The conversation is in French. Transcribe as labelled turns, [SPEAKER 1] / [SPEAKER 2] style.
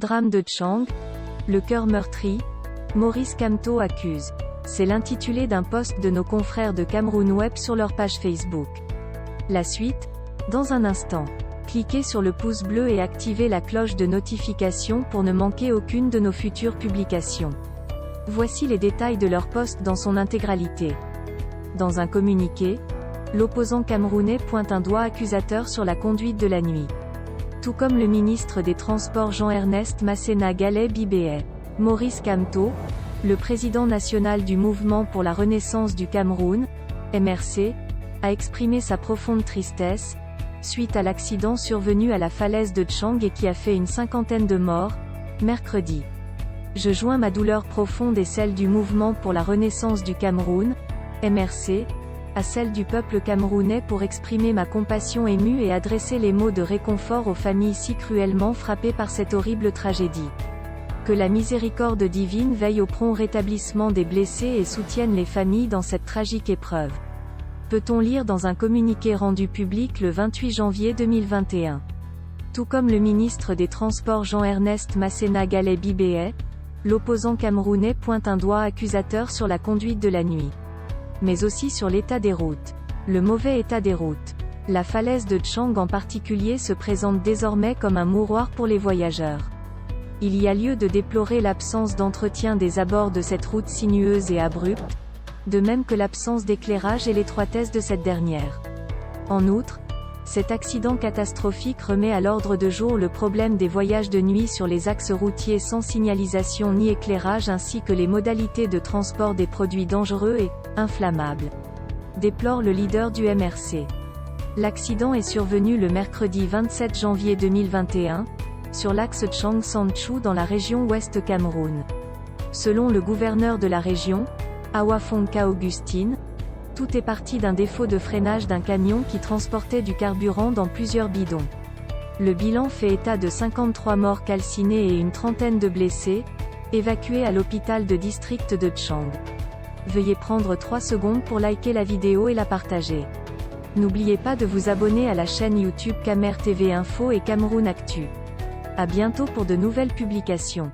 [SPEAKER 1] Drame de Tchang, le cœur meurtri, Maurice Kamto accuse. C'est l'intitulé d'un post de nos confrères de Cameroun Web sur leur page Facebook. La suite, dans un instant. Cliquez sur le pouce bleu et activez la cloche de notification pour ne manquer aucune de nos futures publications. Voici les détails de leur post dans son intégralité. Dans un communiqué, l'opposant camerounais pointe un doigt accusateur sur la conduite de la nuit. Tout comme le ministre des Transports Jean-Ernest Masséna Gallet Bibéet. Maurice Kamto, le président national du Mouvement pour la Renaissance du Cameroun, MRC, a exprimé sa profonde tristesse, suite à l'accident survenu à la falaise de Tchang et qui a fait une 50aine de morts, mercredi. Je joins ma douleur profonde et celle du Mouvement pour la Renaissance du Cameroun, MRC, à celle du peuple camerounais pour exprimer ma compassion émue et adresser les mots de réconfort aux familles si cruellement frappées par cette horrible tragédie. Que la miséricorde divine veille au prompt rétablissement des blessés et soutienne les familles dans cette tragique épreuve. Peut-on lire dans un communiqué rendu public le 28 janvier 2021. Tout comme le ministre des Transports Jean-Ernest Masséna Gallet Bibéet, l'opposant camerounais pointe un doigt accusateur sur la conduite de la nuit. Mais aussi sur l'état des routes. Le mauvais état des routes. La falaise de Tchang en particulier se présente désormais comme un mouroir pour les voyageurs. Il y a lieu de déplorer l'absence d'entretien des abords de cette route sinueuse et abrupte, de même que l'absence d'éclairage et l'étroitesse de cette dernière. En outre, cet accident catastrophique remet à l'ordre de jour le problème des voyages de nuit sur les axes routiers sans signalisation ni éclairage ainsi que les modalités de transport des produits dangereux et inflammables. Déplore le leader du MRC. L'accident est survenu le mercredi 27 janvier 2021, sur l'axe Tchang-Sandchou dans la région Ouest Cameroun. Selon le gouverneur de la région, Awafonka Augustine, tout est parti d'un défaut de freinage d'un camion qui transportait du carburant dans plusieurs bidons. Le bilan fait état de 53 morts calcinés et une trentaine de blessés, évacués à l'hôpital de district de Tchang. Veuillez prendre 3 secondes pour liker la vidéo et la partager. N'oubliez pas de vous abonner à la chaîne YouTube Camer TV Info et Cameroun Actu. À bientôt pour de nouvelles publications.